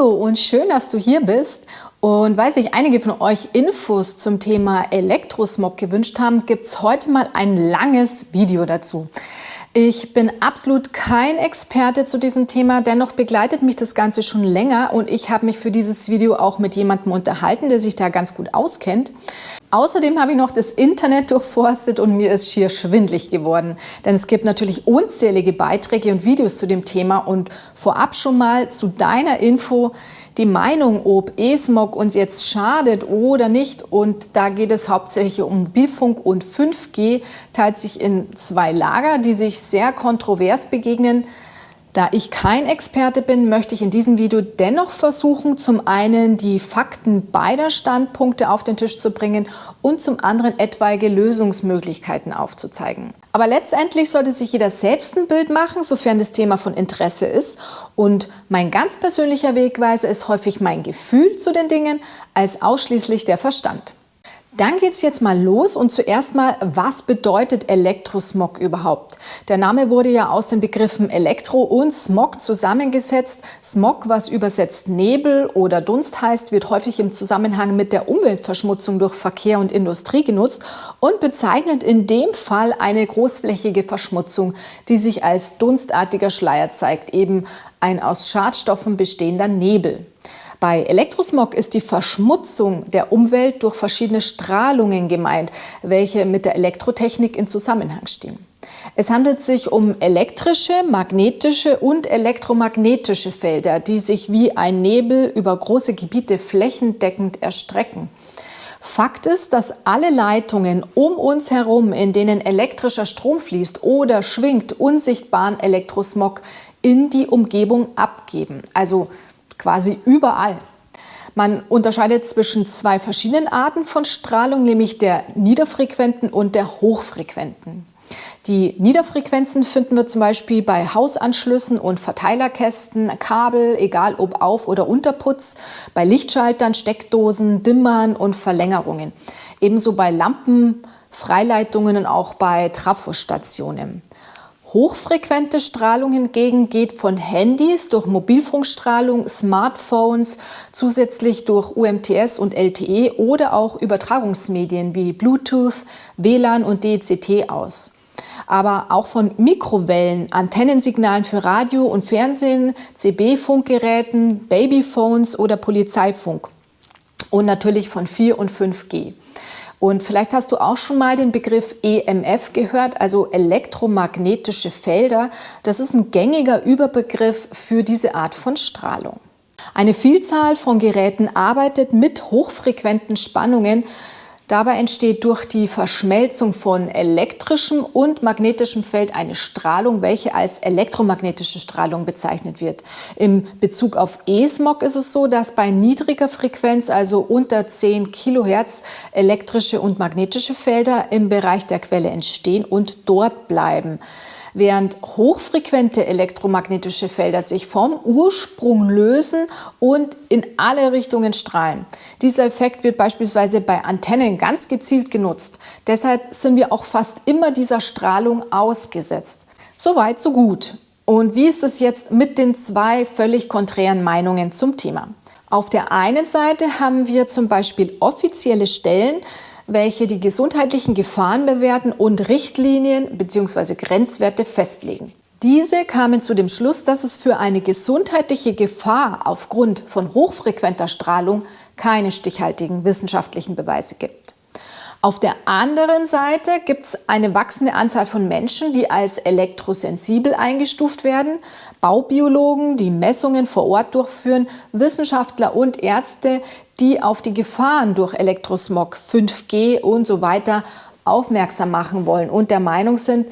Hallo und schön, dass du hier bist. Und weil sich einige von euch Infos zum Thema Elektrosmog gewünscht haben, gibt es heute mal ein langes Video dazu. Ich bin absolut kein Experte zu diesem Thema, dennoch begleitet mich das Ganze schon länger und ich habe mich für dieses Video auch mit jemandem unterhalten, der sich da ganz gut auskennt. Außerdem habe ich noch das Internet durchforstet und mir ist schier schwindlig geworden. Denn es gibt natürlich unzählige Beiträge und Videos zu dem Thema und vorab schon mal zu deiner Info die Meinung, ob E-Smog uns jetzt schadet oder nicht. Und da geht es hauptsächlich um Mobilfunk und 5G, teilt sich in zwei Lager, die sich sehr kontrovers begegnen. Da ich kein Experte bin, möchte ich in diesem Video dennoch versuchen, zum einen die Fakten beider Standpunkte auf den Tisch zu bringen und zum anderen etwaige Lösungsmöglichkeiten aufzuzeigen. Aber letztendlich sollte sich jeder selbst ein Bild machen, sofern das Thema von Interesse ist. Und mein ganz persönlicher Wegweiser ist häufig mein Gefühl zu den Dingen als ausschließlich der Verstand. Dann geht's jetzt mal los und zuerst mal, was bedeutet Elektrosmog überhaupt? Der Name wurde ja aus den Begriffen Elektro und Smog zusammengesetzt. Smog, was übersetzt Nebel oder Dunst heißt, wird häufig im Zusammenhang mit der Umweltverschmutzung durch Verkehr und Industrie genutzt und bezeichnet in dem Fall eine großflächige Verschmutzung, die sich als dunstartiger Schleier zeigt, eben ein aus Schadstoffen bestehender Nebel. Bei Elektrosmog ist die Verschmutzung der Umwelt durch verschiedene Strahlungen gemeint, welche mit der Elektrotechnik in Zusammenhang stehen. Es handelt sich um elektrische, magnetische und elektromagnetische Felder, die sich wie ein Nebel über große Gebiete flächendeckend erstrecken. Fakt ist, dass alle Leitungen um uns herum, in denen elektrischer Strom fließt oder schwingt, unsichtbaren Elektrosmog in die Umgebung abgeben. Also quasi überall. Man unterscheidet zwischen zwei verschiedenen Arten von Strahlung, nämlich der niederfrequenten und der hochfrequenten. Die Niederfrequenzen finden wir zum Beispiel bei Hausanschlüssen und Verteilerkästen, Kabel, egal ob Auf- oder Unterputz, bei Lichtschaltern, Steckdosen, Dimmern und Verlängerungen. Ebenso bei Lampen, Freileitungen und auch bei Trafostationen. Hochfrequente Strahlung hingegen geht von Handys durch Mobilfunkstrahlung, Smartphones, zusätzlich durch UMTS und LTE oder auch Übertragungsmedien wie Bluetooth, WLAN und DECT aus. Aber auch von Mikrowellen, Antennensignalen für Radio und Fernsehen, CB-Funkgeräten, Babyphones oder Polizeifunk. Und natürlich von 4 und 5G. Und vielleicht hast du auch schon mal den Begriff EMF gehört, also elektromagnetische Felder. Das ist ein gängiger Überbegriff für diese Art von Strahlung. Eine Vielzahl von Geräten arbeitet mit hochfrequenten Spannungen. Dabei entsteht durch die Verschmelzung von elektrischem und magnetischem Feld eine Strahlung, welche als elektromagnetische Strahlung bezeichnet wird. Im Bezug auf E-Smog ist es so, dass bei niedriger Frequenz, also unter 10 Kilohertz, elektrische und magnetische Felder im Bereich der Quelle entstehen und dort bleiben. Während hochfrequente elektromagnetische Felder sich vom Ursprung lösen und in alle Richtungen strahlen. Dieser Effekt wird beispielsweise bei Antennen ganz gezielt genutzt. Deshalb sind wir auch fast immer dieser Strahlung ausgesetzt. Soweit, so gut. Und wie ist es jetzt mit den zwei völlig konträren Meinungen zum Thema? Auf der einen Seite haben wir zum Beispiel offizielle Stellen, welche die gesundheitlichen Gefahren bewerten und Richtlinien bzw. Grenzwerte festlegen. Diese kamen zu dem Schluss, dass es für eine gesundheitliche Gefahr aufgrund von hochfrequenter Strahlung keine stichhaltigen wissenschaftlichen Beweise gibt. Auf der anderen Seite gibt es eine wachsende Anzahl von Menschen, die als elektrosensibel eingestuft werden, Baubiologen, die Messungen vor Ort durchführen, Wissenschaftler und Ärzte, die auf die Gefahren durch Elektrosmog, 5G und so weiter aufmerksam machen wollen und der Meinung sind,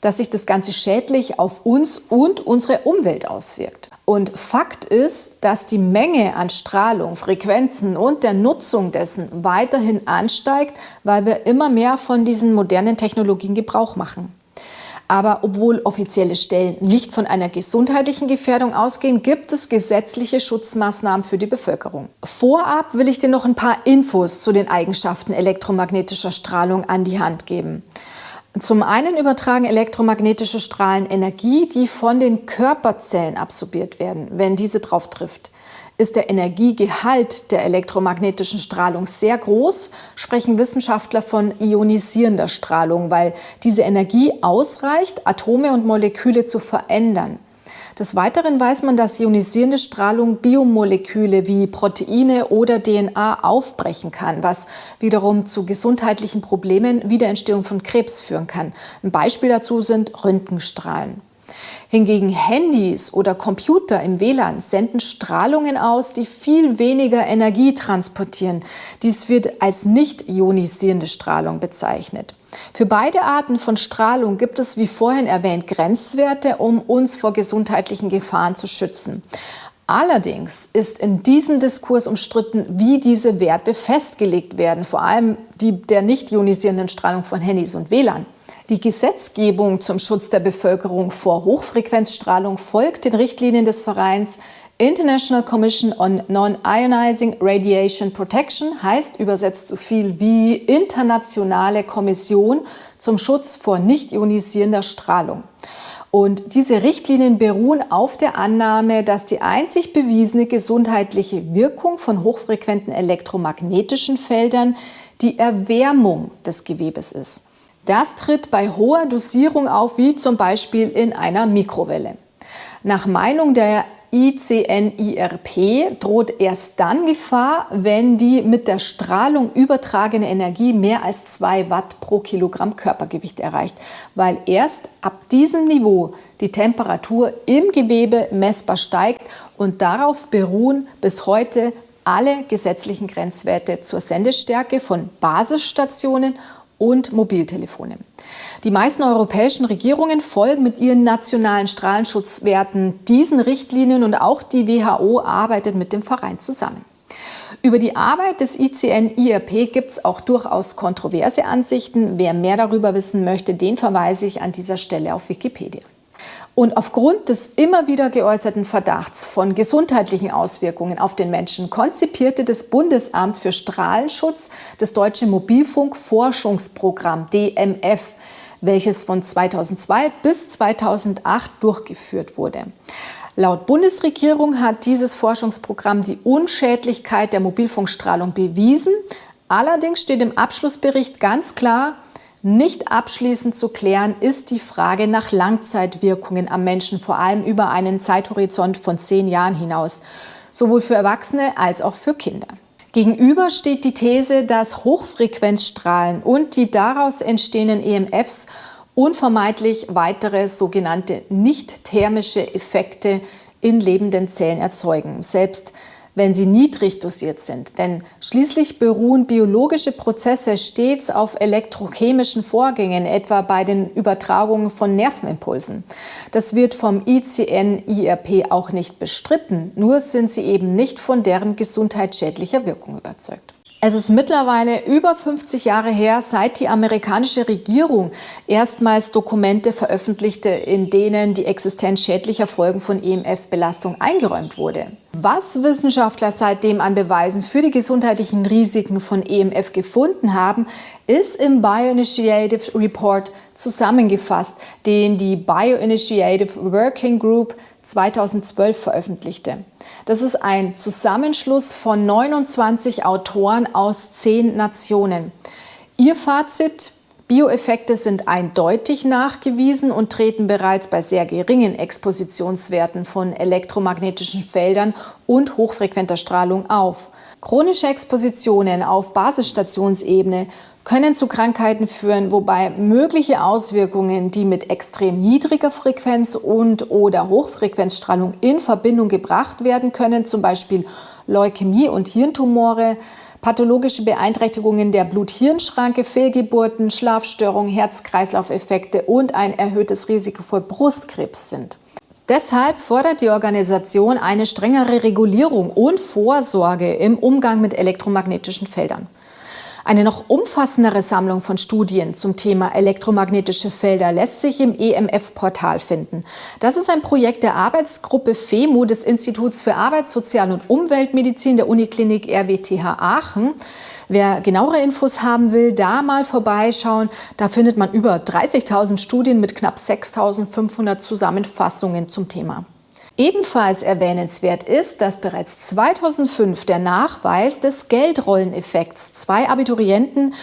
dass sich das Ganze schädlich auf uns und unsere Umwelt auswirkt. Und Fakt ist, dass die Menge an Strahlung, Frequenzen und der Nutzung dessen weiterhin ansteigt, weil wir immer mehr von diesen modernen Technologien Gebrauch machen. Aber obwohl offizielle Stellen nicht von einer gesundheitlichen Gefährdung ausgehen, gibt es gesetzliche Schutzmaßnahmen für die Bevölkerung. Vorab will ich dir noch ein paar Infos zu den Eigenschaften elektromagnetischer Strahlung an die Hand geben. Zum einen übertragen elektromagnetische Strahlen Energie, die von den Körperzellen absorbiert werden, wenn diese drauf trifft. Ist der Energiegehalt der elektromagnetischen Strahlung sehr groß, sprechen Wissenschaftler von ionisierender Strahlung, weil diese Energie ausreicht, Atome und Moleküle zu verändern. Des Weiteren weiß man, dass ionisierende Strahlung Biomoleküle wie Proteine oder DNA aufbrechen kann, was wiederum zu gesundheitlichen Problemen wie der Entstehung von Krebs führen kann. Ein Beispiel dazu sind Röntgenstrahlen. Hingegen Handys oder Computer im WLAN senden Strahlungen aus, die viel weniger Energie transportieren. Dies wird als nicht ionisierende Strahlung bezeichnet. Für beide Arten von Strahlung gibt es, wie vorhin erwähnt, Grenzwerte, um uns vor gesundheitlichen Gefahren zu schützen. Allerdings ist in diesem Diskurs umstritten, wie diese Werte festgelegt werden, vor allem die der nicht ionisierenden Strahlung von Handys und WLAN. Die Gesetzgebung zum Schutz der Bevölkerung vor Hochfrequenzstrahlung folgt den Richtlinien des Vereins International Commission on Non-Ionizing Radiation Protection, heißt übersetzt so viel wie Internationale Kommission zum Schutz vor nicht ionisierender Strahlung. Und diese Richtlinien beruhen auf der Annahme, dass die einzig bewiesene gesundheitliche Wirkung von hochfrequenten elektromagnetischen Feldern die Erwärmung des Gewebes ist. Das tritt bei hoher Dosierung auf, wie zum Beispiel in einer Mikrowelle. Nach Meinung der ICNIRP droht erst dann Gefahr, wenn die mit der Strahlung übertragene Energie mehr als 2 Watt pro Kilogramm Körpergewicht erreicht, weil erst ab diesem Niveau die Temperatur im Gewebe messbar steigt und darauf beruhen bis heute alle gesetzlichen Grenzwerte zur Sendestärke von Basisstationen und Mobiltelefone. Die meisten europäischen Regierungen folgen mit ihren nationalen Strahlenschutzwerten diesen Richtlinien und auch die WHO arbeitet mit dem Verein zusammen. Über die Arbeit des ICNIRP gibt es auch durchaus kontroverse Ansichten. Wer mehr darüber wissen möchte, den verweise ich an dieser Stelle auf Wikipedia. Und aufgrund des immer wieder geäußerten Verdachts von gesundheitlichen Auswirkungen auf den Menschen konzipierte das Bundesamt für Strahlenschutz das Deutsche Mobilfunkforschungsprogramm DMF, welches von 2002 bis 2008 durchgeführt wurde. Laut Bundesregierung hat dieses Forschungsprogramm die Unschädlichkeit der Mobilfunkstrahlung bewiesen. Allerdings steht im Abschlussbericht ganz klar, nicht abschließend zu klären ist die Frage nach Langzeitwirkungen am Menschen, vor allem über einen Zeithorizont von 10 Jahren hinaus, sowohl für Erwachsene als auch für Kinder. Gegenüber steht die These, dass Hochfrequenzstrahlen und die daraus entstehenden EMFs unvermeidlich weitere sogenannte nicht-thermische Effekte in lebenden Zellen erzeugen, selbst wenn sie niedrig dosiert sind. Denn schließlich beruhen biologische Prozesse stets auf elektrochemischen Vorgängen, etwa bei den Übertragungen von Nervenimpulsen. Das wird vom ICNIRP auch nicht bestritten, nur sind sie eben nicht von deren gesundheitsschädlicher Wirkung überzeugt. Es ist mittlerweile über 50 Jahre her, seit die amerikanische Regierung erstmals Dokumente veröffentlichte, in denen die Existenz schädlicher Folgen von EMF-Belastung eingeräumt wurde. Was Wissenschaftler seitdem an Beweisen für die gesundheitlichen Risiken von EMF gefunden haben, ist im Bioinitiative Report zusammengefasst, den die Bioinitiative Working Group 2012 veröffentlichte. Das ist ein Zusammenschluss von 29 Autoren aus 10 Nationen. Ihr Fazit: Bioeffekte sind eindeutig nachgewiesen und treten bereits bei sehr geringen Expositionswerten von elektromagnetischen Feldern und hochfrequenter Strahlung auf. Chronische Expositionen auf Basisstationsebene können zu Krankheiten führen, wobei mögliche Auswirkungen, die mit extrem niedriger Frequenz und/oder Hochfrequenzstrahlung in Verbindung gebracht werden können, zum Beispiel Leukämie und Hirntumore, pathologische Beeinträchtigungen der Blut-Hirn-Schranke, Fehlgeburten, Schlafstörungen, Herz-Kreislauf-Effekte und ein erhöhtes Risiko für Brustkrebs sind. Deshalb fordert die Organisation eine strengere Regulierung und Vorsorge im Umgang mit elektromagnetischen Feldern. Eine noch umfassendere Sammlung von Studien zum Thema elektromagnetische Felder lässt sich im EMF-Portal finden. Das ist ein Projekt der Arbeitsgruppe FEMU des Instituts für Arbeits-, Sozial- und Umweltmedizin der Uniklinik RWTH Aachen. Wer genauere Infos haben will, da mal vorbeischauen. Da findet man über 30.000 Studien mit knapp 6.500 Zusammenfassungen zum Thema. Ebenfalls erwähnenswert ist, dass bereits 2005 der Nachweis des Geldrolleneffekts 2 Abiturienten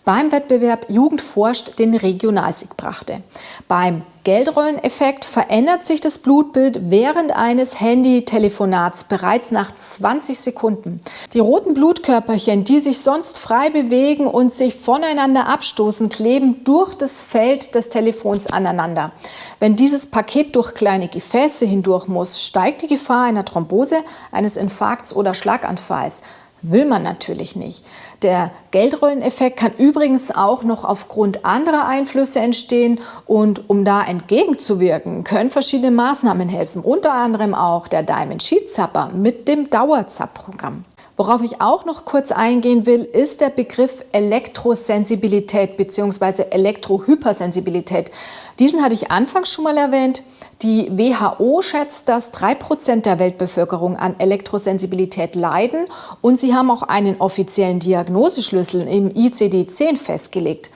beim Wettbewerb Jugend forscht den Regionalsieg brachte. Beim Geldrolleneffekt verändert sich das Blutbild während eines Handy-Telefonats bereits nach 20 Sekunden. Die roten Blutkörperchen, die sich sonst frei bewegen und sich voneinander abstoßen, kleben durch das Feld des Telefons aneinander. Wenn dieses Paket durch kleine Gefäße hindurch muss, steigt die Gefahr einer Thrombose, eines Infarkts oder Schlaganfalls. Will man natürlich nicht. Der Geldrolleneffekt kann übrigens auch noch aufgrund anderer Einflüsse entstehen und um da entgegenzuwirken, können verschiedene Maßnahmen helfen, unter anderem auch der Diamond Sheet Zapper mit dem Dauerzap-Programm. Worauf ich auch noch kurz eingehen will, ist der Begriff Elektrosensibilität bzw. Elektrohypersensibilität. Diesen hatte ich anfangs schon mal erwähnt. Die WHO schätzt, dass 3% der Weltbevölkerung an Elektrosensibilität leiden und sie haben auch einen offiziellen Diagnoseschlüssel im ICD-10 festgelegt.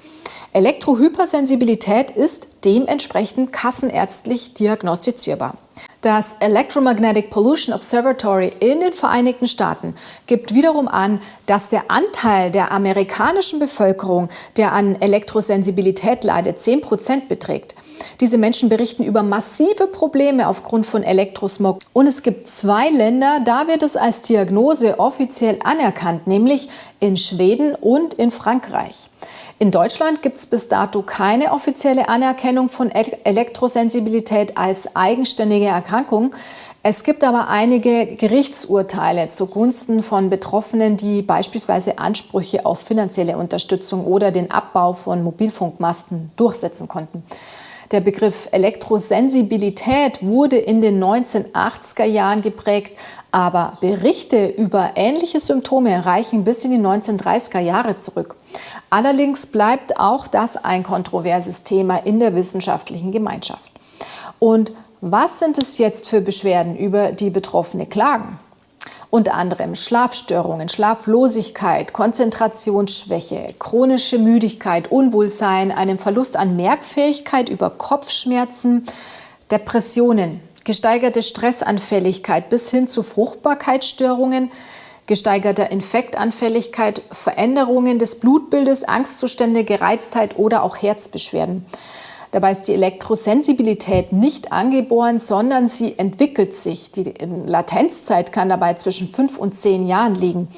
Elektrohypersensibilität ist dementsprechend kassenärztlich diagnostizierbar. Das Electromagnetic Pollution Observatory in den Vereinigten Staaten gibt wiederum an, dass der Anteil der amerikanischen Bevölkerung, der an Elektrosensibilität leidet, 10% beträgt. Diese Menschen berichten über massive Probleme aufgrund von Elektrosmog. Und es gibt 2 Länder, da wird es als Diagnose offiziell anerkannt, nämlich in Schweden und in Frankreich. In Deutschland gibt es bis dato keine offizielle Anerkennung von Elektrosensibilität als eigenständige Erkrankung. Es gibt aber einige Gerichtsurteile zugunsten von Betroffenen, die beispielsweise Ansprüche auf finanzielle Unterstützung oder den Abbau von Mobilfunkmasten durchsetzen konnten. Der Begriff Elektrosensibilität wurde in den 1980er Jahren geprägt, aber Berichte über ähnliche Symptome reichen bis in die 1930er Jahre zurück. Allerdings bleibt auch das ein kontroverses Thema in der wissenschaftlichen Gemeinschaft. Und was sind es jetzt für Beschwerden, über die Betroffene klagen? Unter anderem Schlafstörungen, Schlaflosigkeit, Konzentrationsschwäche, chronische Müdigkeit, Unwohlsein, einen Verlust an Merkfähigkeit über Kopfschmerzen, Depressionen, gesteigerte Stressanfälligkeit bis hin zu Fruchtbarkeitsstörungen, gesteigerter Infektanfälligkeit, Veränderungen des Blutbildes, Angstzustände, Gereiztheit oder auch Herzbeschwerden. Dabei ist die Elektrosensibilität nicht angeboren, sondern sie entwickelt sich. Die Latenzzeit kann dabei zwischen 5 und 10 Jahren liegen.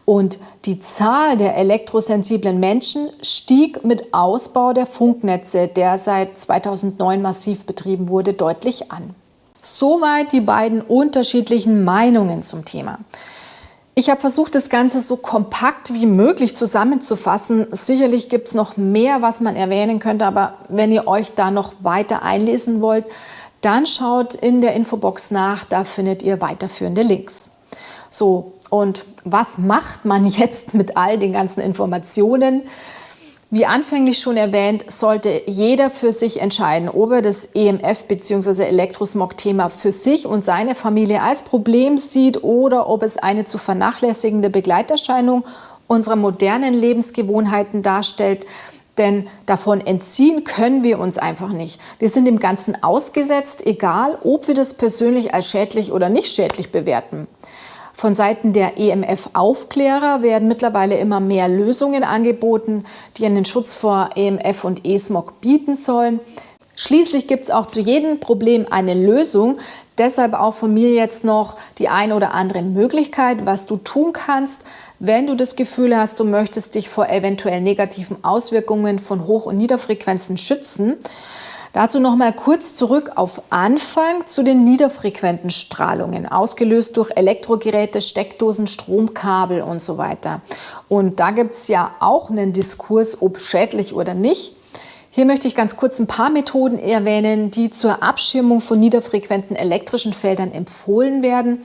Und die Zahl der elektrosensiblen Menschen stieg mit Ausbau der Funknetze, der seit 2009 massiv betrieben wurde, deutlich an. Soweit die beiden unterschiedlichen Meinungen zum Thema. Ich habe versucht, das Ganze so kompakt wie möglich zusammenzufassen. Sicherlich gibt es noch mehr, was man erwähnen könnte, aber wenn ihr euch da noch weiter einlesen wollt, dann schaut in der Infobox nach, da findet ihr weiterführende Links. So, und was macht man jetzt mit all den ganzen Informationen? Wie anfänglich schon erwähnt, sollte jeder für sich entscheiden, ob er das EMF bzw. Elektrosmog-Thema für sich und seine Familie als Problem sieht oder ob es eine zu vernachlässigende Begleiterscheinung unserer modernen Lebensgewohnheiten darstellt. Denn davon entziehen können wir uns einfach nicht. Wir sind dem Ganzen ausgesetzt, egal ob wir das persönlich als schädlich oder nicht schädlich bewerten. Von Seiten der EMF-Aufklärer werden mittlerweile immer mehr Lösungen angeboten, die einen Schutz vor EMF und E-Smog bieten sollen. Schließlich gibt es auch zu jedem Problem eine Lösung. Deshalb auch von mir jetzt noch die ein oder andere Möglichkeit, was du tun kannst, wenn du das Gefühl hast, du möchtest dich vor eventuell negativen Auswirkungen von Hoch- und Niederfrequenzen schützen. Dazu noch mal kurz zurück auf Anfang zu den niederfrequenten Strahlungen, ausgelöst durch Elektrogeräte, Steckdosen, Stromkabel und so weiter. Und da gibt es ja auch einen Diskurs, ob schädlich oder nicht. Hier möchte ich ganz kurz ein paar Methoden erwähnen, die zur Abschirmung von niederfrequenten elektrischen Feldern empfohlen werden.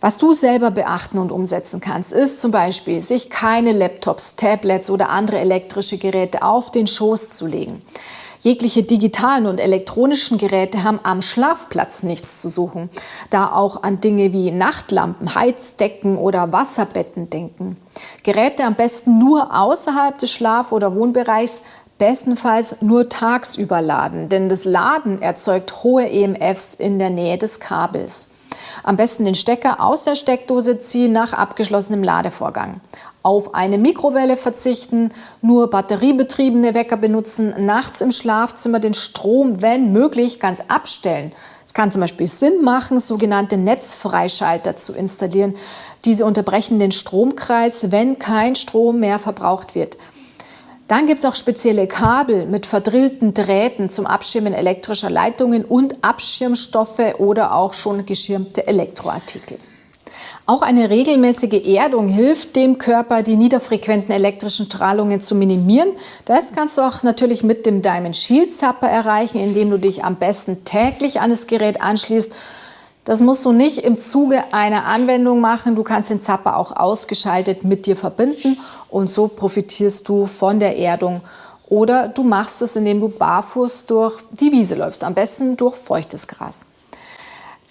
Was du selber beachten und umsetzen kannst, ist zum Beispiel, sich keine Laptops, Tablets oder andere elektrische Geräte auf den Schoß zu legen. Jegliche digitalen und elektronischen Geräte haben am Schlafplatz nichts zu suchen, da auch an Dinge wie Nachtlampen, Heizdecken oder Wasserbetten denken. Geräte am besten nur außerhalb des Schlaf- oder Wohnbereichs, bestenfalls nur tagsüber laden, denn das Laden erzeugt hohe EMFs in der Nähe des Kabels. Am besten den Stecker aus der Steckdose ziehen nach abgeschlossenem Ladevorgang. Auf eine Mikrowelle verzichten, nur batteriebetriebene Wecker benutzen, nachts im Schlafzimmer den Strom, wenn möglich, ganz abstellen. Es kann zum Beispiel Sinn machen, sogenannte Netzfreischalter zu installieren. Diese unterbrechen den Stromkreis, wenn kein Strom mehr verbraucht wird. Dann gibt es auch spezielle Kabel mit verdrillten Drähten zum Abschirmen elektrischer Leitungen und Abschirmstoffe oder auch schon geschirmte Elektroartikel. Auch eine regelmäßige Erdung hilft dem Körper, die niederfrequenten elektrischen Strahlungen zu minimieren. Das kannst du auch natürlich mit dem Diamond Shield Zapper erreichen, indem du dich am besten täglich an das Gerät anschließt. Das musst du nicht im Zuge einer Anwendung machen. Du kannst den Zapper auch ausgeschaltet mit dir verbinden und so profitierst du von der Erdung. Oder du machst es, indem du barfuß durch die Wiese läufst, am besten durch feuchtes Gras.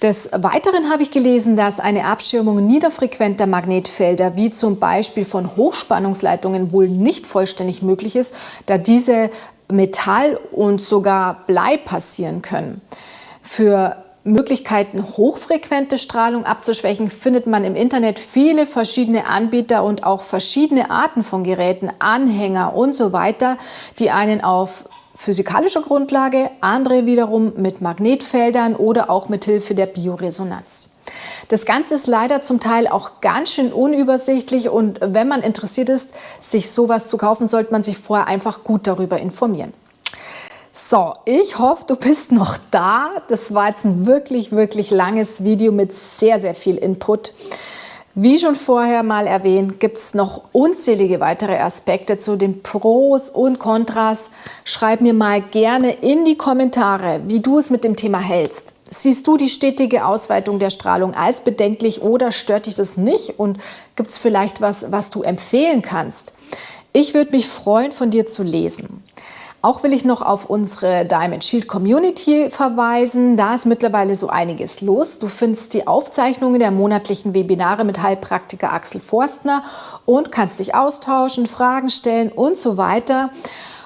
Des Weiteren habe ich gelesen, dass eine Abschirmung niederfrequenter Magnetfelder, wie zum Beispiel von Hochspannungsleitungen, wohl nicht vollständig möglich ist, da diese Metall und sogar Blei passieren können. Für Möglichkeiten, hochfrequente Strahlung abzuschwächen, findet man im Internet viele verschiedene Anbieter und auch verschiedene Arten von Geräten, Anhänger und so weiter, die einen auf physikalischer Grundlage, andere wiederum mit Magnetfeldern oder auch mit Hilfe der Bioresonanz. Das Ganze ist leider zum Teil auch ganz schön unübersichtlich und wenn man interessiert ist, sich sowas zu kaufen, sollte man sich vorher einfach gut darüber informieren. So, ich hoffe, du bist noch da. Das war jetzt ein wirklich langes Video mit sehr viel Input. Wie schon vorher mal erwähnt, gibt es noch unzählige weitere Aspekte zu den Pros und Kontras. Schreib mir mal gerne in die Kommentare, wie du es mit dem Thema hältst. Siehst du die stetige Ausweitung der Strahlung als bedenklich oder stört dich das nicht? Und gibt es vielleicht was du empfehlen kannst? Ich würde mich freuen, von dir zu lesen. Auch will ich noch auf unsere Diamond Shield Community verweisen. Da ist mittlerweile so einiges los. Du findest die Aufzeichnungen der monatlichen Webinare mit Heilpraktiker Axel Forstner und kannst dich austauschen, Fragen stellen und so weiter.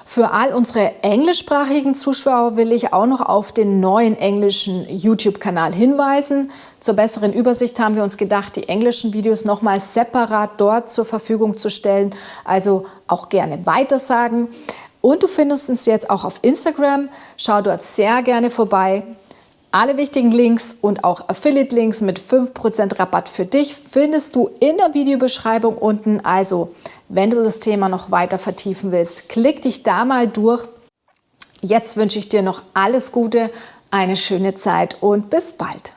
Für all unsere englischsprachigen Zuschauer will ich auch noch auf den neuen englischen YouTube-Kanal hinweisen. Zur besseren Übersicht haben wir uns gedacht, die englischen Videos nochmal separat dort zur Verfügung zu stellen. Also auch gerne weitersagen. Und du findest uns jetzt auch auf Instagram. Schau dort sehr gerne vorbei. Alle wichtigen Links und auch Affiliate-Links mit 5% Rabatt für dich findest du in der Videobeschreibung unten. Also, wenn du das Thema noch weiter vertiefen willst, klick dich da mal durch. Jetzt wünsche ich dir noch alles Gute, eine schöne Zeit und bis bald.